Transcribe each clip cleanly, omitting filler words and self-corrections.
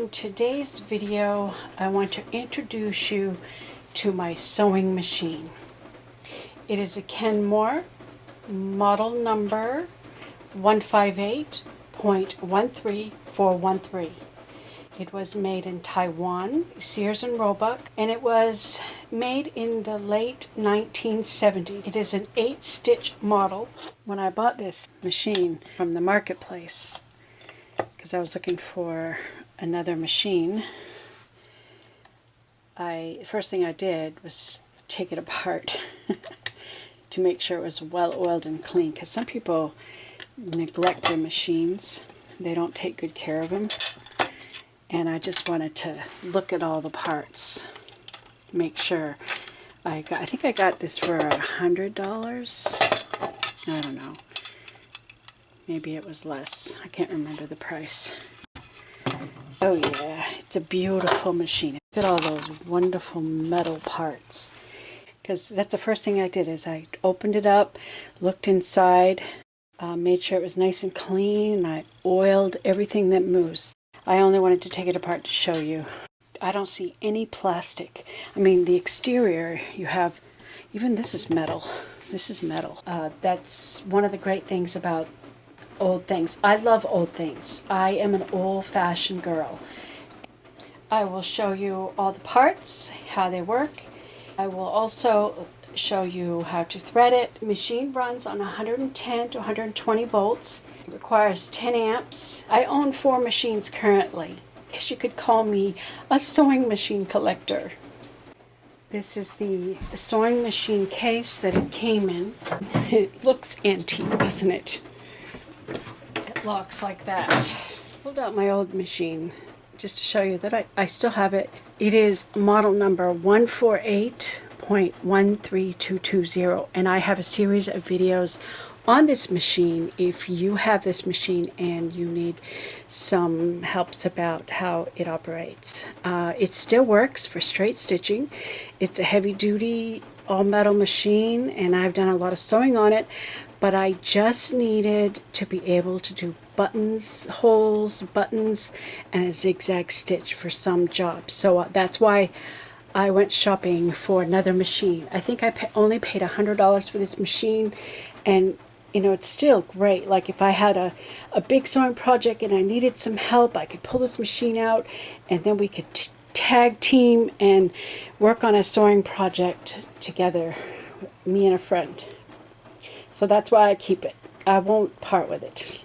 In today's video, I want to introduce you to my sewing machine. It is a Kenmore model number 158.13413. It was made in Taiwan, Sears and Roebuck, and it was made in the late 1970s. It is an 8-stitch model. When I bought this machine from the marketplace, because I was looking for another machine, the first thing I did was take it apart to make sure it was well oiled and clean, because some people neglect their machines. They don't take good care of them. And I just wanted to look at all the parts, make sure. I think I got this for $100. I don't know. Maybe it was less. I can't remember the price. Oh yeah, it's a beautiful machine. Look at all those wonderful metal parts. Because that's the first thing I did, is I opened it up, looked inside, made sure it was nice and clean, and I oiled everything that moves. I only wanted to take it apart to show you. I don't see any plastic. I mean, the exterior, you have, even this is metal. This is metal. That's one of the great things about old things. I love old things. I am an old-fashioned girl. I will show you all the parts, how they work. I will also show you how to thread it. The machine runs on 110 to 120 volts. It requires 10 amps. I own 4 machines currently. I guess you could call me a sewing machine collector. This is the sewing machine case that it came in. It looks antique, doesn't it? It locks like that. Pulled out my old machine just to show you that I still have it. It is model number 148.13220, and I have a series of videos on this machine if you have this machine and you need some helps about how it operates. It still works for straight stitching. It's a heavy-duty all-metal machine, and I've done a lot of sewing on it, but I just needed to be able to do buttons, holes, buttons, and a zigzag stitch for some jobs. So that's why I went shopping for another machine. I think I only paid $100 for this machine, and you know, it's still great. Like if I had a big sewing project and I needed some help, I could pull this machine out and then we could tag team and work on a sewing project together, me and a friend. So that's why I keep it. I won't part with it.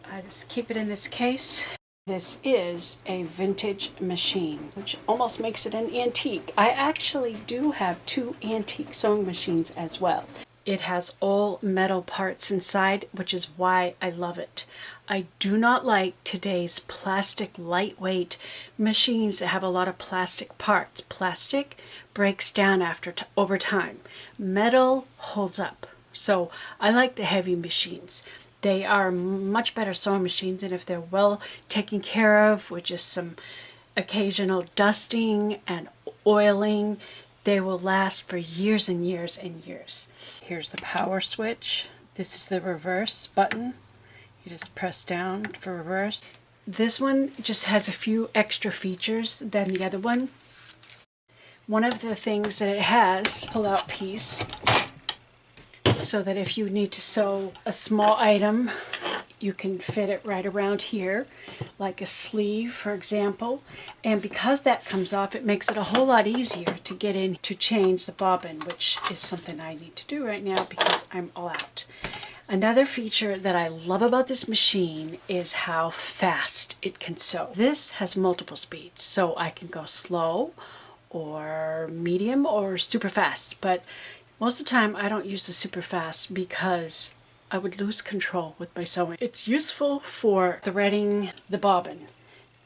I just keep it in this case. This is a vintage machine, which almost makes it an antique. I actually do have 2 antique sewing machines as well. It has all metal parts inside, which is why I love it. I do not like today's plastic lightweight machines that have a lot of plastic parts. Plastic breaks down over time. Metal holds up. So I like the heavy machines. They are much better sewing machines, and if they're well taken care of with just some occasional dusting and oiling, they will last for years and years and years. Here's the power switch. This is the reverse button. You just press down for reverse. This one just has a few extra features than the other one. One of the things that it has, pull-out piece, so that if you need to sew a small item, you can fit it right around here, like a sleeve, for example. And because that comes off, it makes it a whole lot easier to get in to change the bobbin, which is something I need to do right now because I'm all out. Another feature that I love about this machine is how fast it can sew. This has multiple speeds, so I can go slow or medium or super fast, but most of the time I don't use the super fast because I would lose control with my sewing. It's useful for threading the bobbin,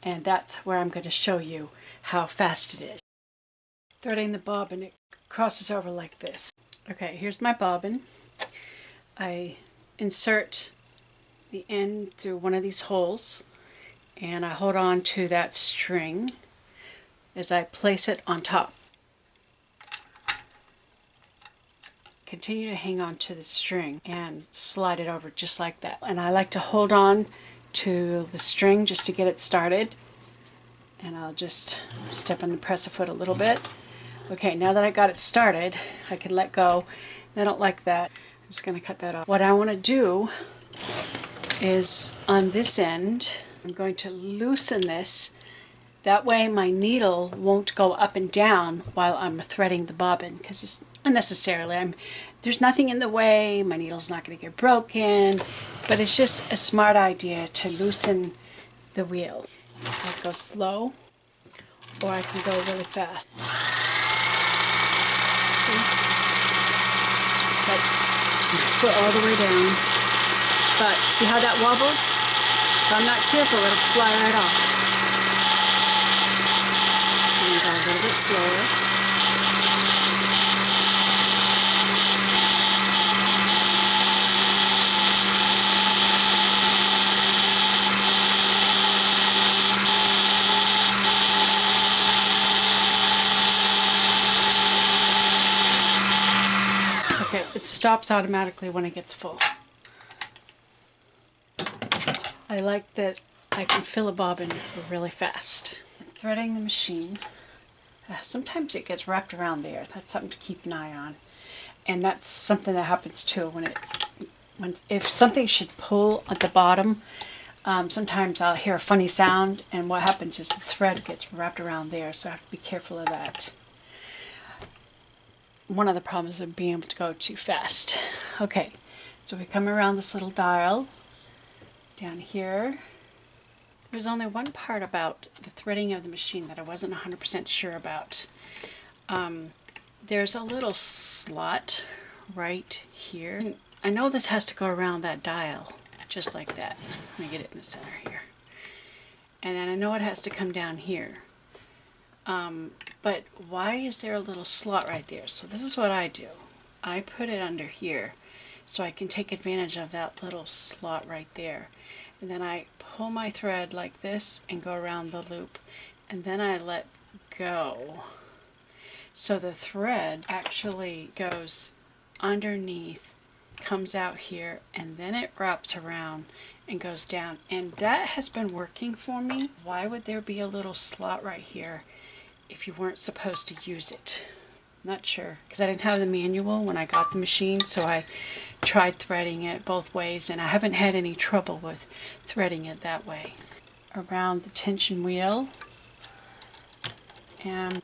and that's where I'm going to show you how fast it is. Threading the bobbin, it crosses over like this. Okay, here's my bobbin. I insert the end through one of these holes, and I hold on to that string as I place it on top. Continue to hang on to the string and slide it over just like that. And I like to hold on to the string just to get it started. And I'll just step on the press foot a little bit. Okay, now that I got it started, I can let go. I don't like that. I'm just going to cut that off. What I want to do is on this end, I'm going to loosen this. That way my needle won't go up and down while I'm threading the bobbin, because it's unnecessarily. There's nothing in the way, my needle's not going to get broken, but it's just a smart idea to loosen the wheel. I can go slow, or I can go really fast. But foot all the way down. But see how that wobbles? If I'm not careful, it'll fly right off. And go a little bit slower. Okay, it stops automatically when it gets full. I like that I can fill a bobbin really fast. Threading the machine, sometimes it gets wrapped around there. That's something to keep an eye on. And that's something that happens too if something should pull at the bottom, sometimes I'll hear a funny sound, and what happens is the thread gets wrapped around there, so I have to be careful of that. One of the problems of being able to go too fast. Okay, so we come around this little dial down here. There's only one part about the threading of the machine that I wasn't 100% sure about. There's a little slot right here. I know this has to go around that dial, just like that. Let me get it in the center here. And then I know it has to come down here. But why is there a little slot right there? So this is what I do. I put it under here so I can take advantage of that little slot right there. And then I pull my thread like this and go around the loop. And then I let go. So the thread actually goes underneath, comes out here, and then it wraps around and goes down. And that has been working for me. Why would there be a little slot right here if you weren't supposed to use it? Not sure, because I didn't have the manual when I got the machine, so I tried threading it both ways, and I haven't had any trouble with threading it that way. Around the tension wheel, and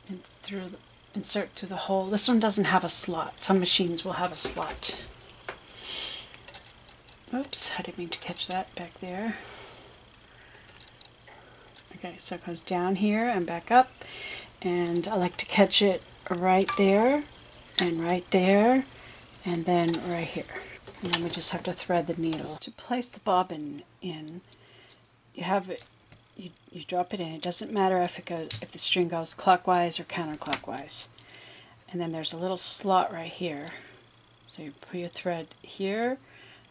insert through the hole. This one doesn't have a slot. Some machines will have a slot. Oops, I didn't mean to catch that back there. Okay, so it goes down here and back up, and I like to catch it right there, and then right here. And then we just have to thread the needle. To place the bobbin in, you have it, you drop it in. It doesn't matter if the string goes clockwise or counterclockwise. And then there's a little slot right here. So you put your thread here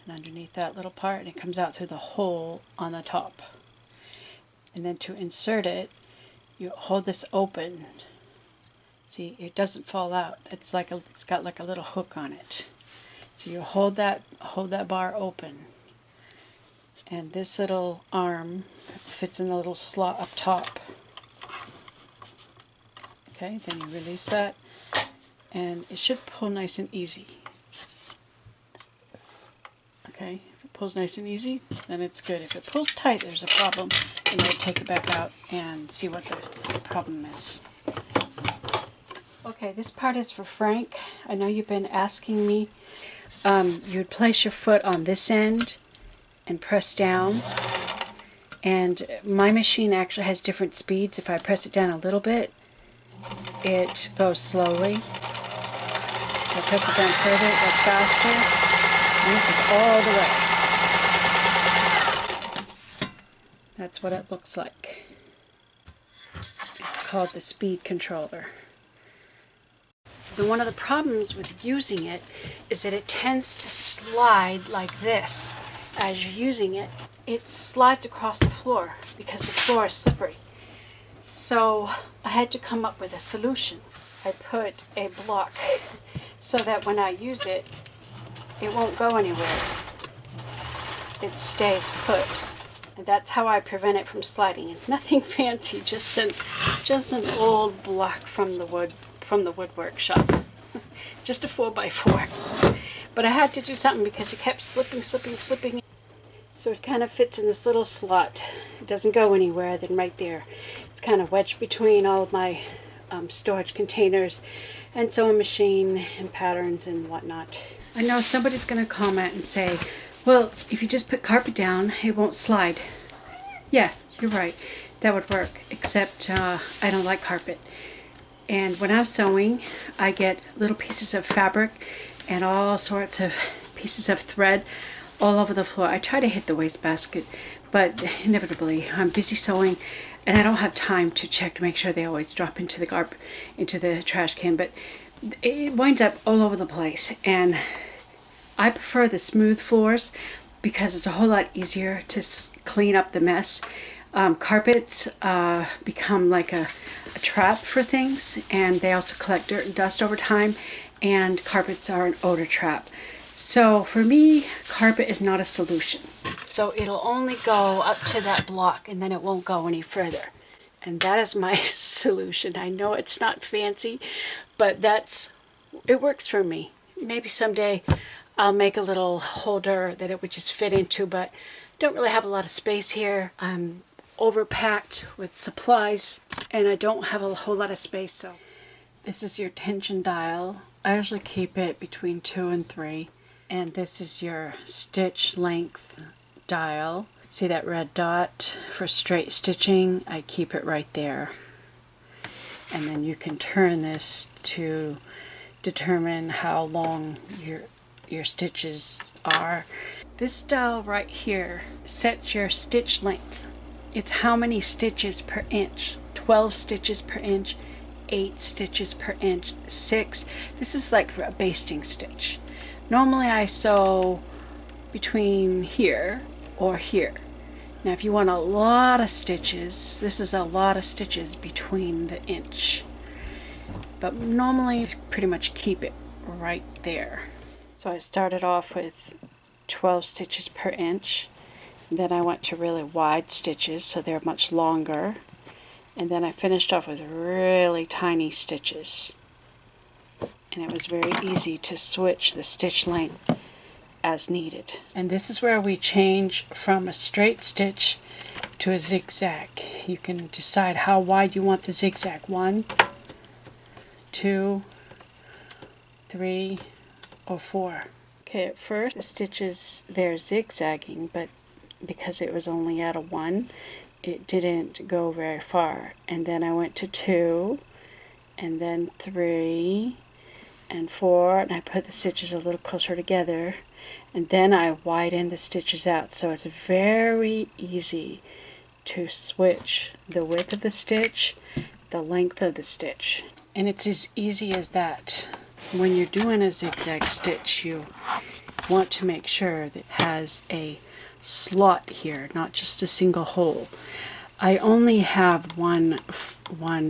and underneath that little part, and it comes out through the hole on the top. And then to insert it, you hold this open. See, it doesn't fall out. It's got like a little hook on it. So you hold that bar open, and this little arm fits in the little slot up top. Okay, then you release that, and it should pull nice and easy. Okay, if it pulls nice and easy, then it's good. If it pulls tight, there's a problem, and you'll take it back out and see what the problem is. Okay, this part is for Frank. I know you've been asking me. You would place your foot on this end and press down. And my machine actually has different speeds. If I press it down a little bit, it goes slowly. If I press it down further, it goes faster. And this is all the way. That's what it looks like. It's called the speed controller. And one of the problems with using it is that it tends to slide like this as you're using it. It slides across the floor because the floor is slippery. So I had to come up with a solution. I put a block so that when I use it, it won't go anywhere. It stays put. And that's how I prevent it from sliding. It's nothing fancy, just an old block from the woodwork shop. Just a 4x4. But I had to do something because it kept slipping. So it kind of fits in this little slot. It doesn't go anywhere. Then right there, it's kind of wedged between all of my storage containers and sewing machine and patterns and whatnot. I know somebody's going to comment and say, well, if you just put carpet down, it won't slide. Yeah, you're right. That would work, except I don't like carpet. And when I'm sewing, I get little pieces of fabric and all sorts of pieces of thread all over the floor. I try to hit the wastebasket, but inevitably I'm busy sewing and I don't have time to check to make sure they always drop into the trash can. But it winds up all over the place, and I prefer the smooth floors because it's a whole lot easier to clean up the mess. Carpets become like a trap for things, and they also collect dirt and dust over time, and carpets are an odor trap. So for me, carpet is not a solution. So it'll only go up to that block and then it won't go any further. And that is my solution. I know it's not fancy, but it works for me. Maybe someday I'll make a little holder that it would just fit into, but don't really have a lot of space here. I'm overpacked with supplies and I don't have a whole lot of space. So this is your tension dial. I usually keep it between 2 and 3. And this is your stitch length dial. See that red dot for straight stitching? I keep it right there. And then you can turn this to determine how long your stitches are. This dial right here sets your stitch length. It's how many stitches per inch. 12 stitches per inch, 8 stitches per inch, 6. This is like for a basting stitch. Normally I sew between here or here. Now if you want a lot of stitches, this is a lot of stitches between the inch. But normally you pretty much keep it right there. So I started off with 12 stitches per inch. Then I went to really wide stitches, so they're much longer. And then I finished off with really tiny stitches. And it was very easy to switch the stitch length as needed. And this is where we change from a straight stitch to a zigzag. You can decide how wide you want the zigzag. 1, 2, 3, or 4. Okay, at first the stitches, they're zigzagging, but because it was only at a 1, it didn't go very far. And then I went to 2, and then 3, and 4, and I put the stitches a little closer together, and then I widen the stitches out. So it's very easy to switch the width of the stitch, the length of the stitch, and it's as easy as that. When you're doing a zigzag stitch, you want to make sure that it has a slot here, not just a single hole. I only have one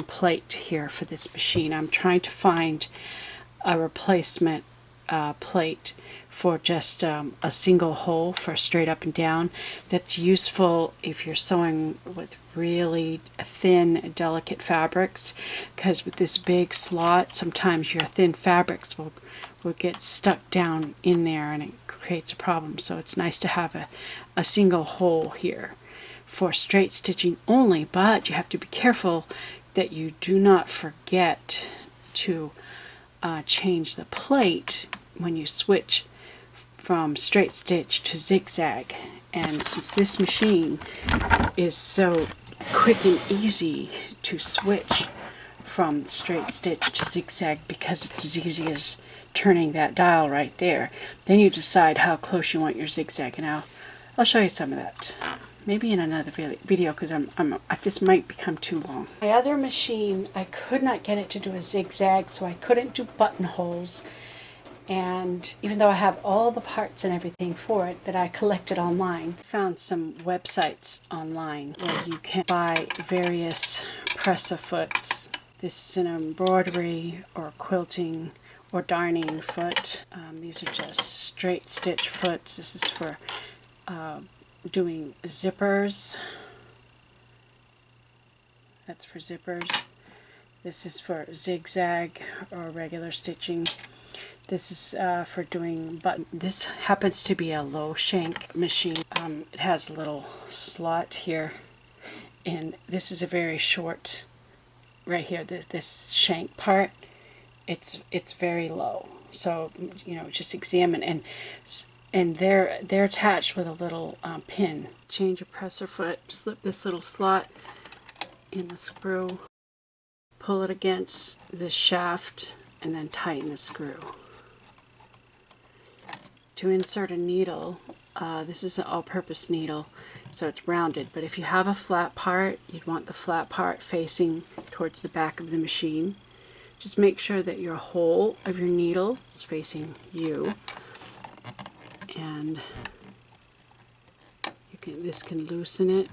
plate here for this machine. I'm trying to find a replacement plate for just a single hole for straight up and down. That's useful if you're sewing with really thin, delicate fabrics, because with this big slot, sometimes your thin fabrics will get stuck down in there and it creates a problem. So it's nice to have a single hole here for straight stitching only, but you have to be careful that you do not forget to change the plate when you switch from straight stitch to zigzag. And since this machine is so quick and easy to switch from straight stitch to zigzag, because it's as easy as turning that dial right there, then you decide how close you want your zigzag, and I'll show you some of that maybe in another video, because this might become too long. My other machine, I could not get it to do a zigzag, so I couldn't do buttonholes. And even though I have all the parts and everything for it that I collected online, I found some websites online where you can buy various press-a-foots. This is an embroidery or quilting or darning foot. These are just straight stitch foots. This is for doing zippers. That's for zippers. This is for zigzag or regular stitching. This is for doing button. This happens to be a low shank machine. It has a little slot here, and this is a very short, right here, this shank part, it's very low. So, you know, just examine, and they're attached with a little pin. Change your presser foot, slip this little slot in the screw, pull it against the shaft, and then tighten the screw. To insert a needle, this is an all-purpose needle, so it's rounded, but if you have a flat part, you'd want the flat part facing towards the back of the machine. Just make sure that your hole of your needle is facing you, and this can loosen it.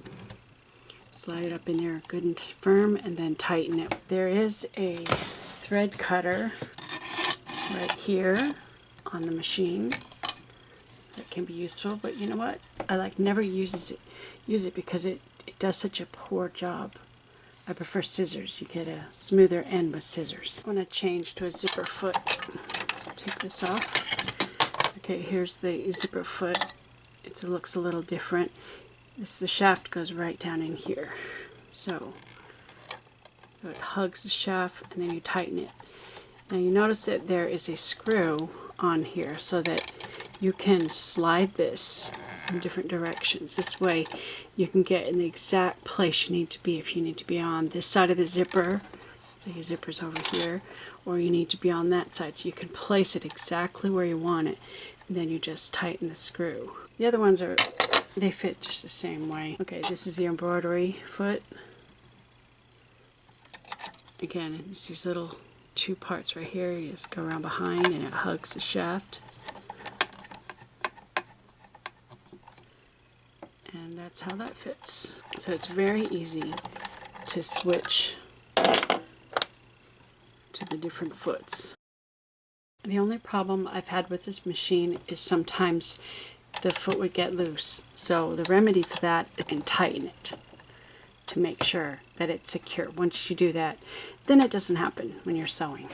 Slide it up in there good and firm, and then tighten it. There is a thread cutter right here on the machine that can be useful, but you know what? I never use it because it does such a poor job. I prefer scissors. You get a smoother end with scissors. I'm going to change to a zipper foot. Take this off. Okay, here's the zipper foot. It looks a little different. The shaft goes right down in here. So it hugs the shaft, and then you tighten it. Now you notice that there is a screw on here so that you can slide this in different directions. This way you can get in the exact place you need to be. If you need to be on this side of the zipper, so your zipper's over here, or you need to be on that side, so you can place it exactly where you want it, and then you just tighten the screw. The other ones they fit just the same way. Okay, this is the embroidery foot. Again, it's these little two parts right here. You just go around behind and it hugs the shaft. And that's how that fits. So it's very easy to switch to the different foots. The only problem I've had with this machine is sometimes the foot would get loose. So the remedy for that is to tighten it to make sure that it's secure. Once you do that, then it doesn't happen when you're sewing.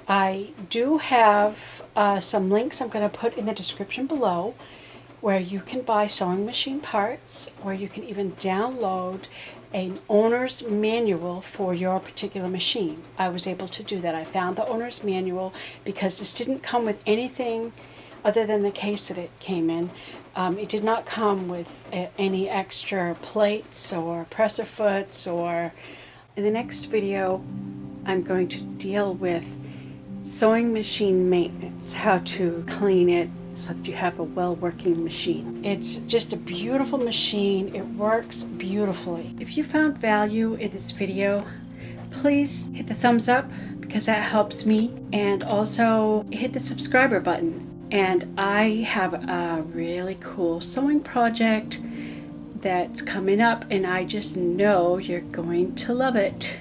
I do have some links I'm going to put in the description below where you can buy sewing machine parts, where you can even download an owner's manual for your particular machine. I was able to do that. I found the owner's manual because this didn't come with anything other than the case that it came in. It did not come with any extra plates or presser foots. Or in the next video, I'm going to deal with sewing machine maintenance, how to clean it so that you have a well-working machine. It's just a beautiful machine. It works beautifully. If you found value in this video, please hit the thumbs up because that helps me, and also hit the subscriber button. And I have a really cool sewing project that's coming up, and I just know you're going to love it.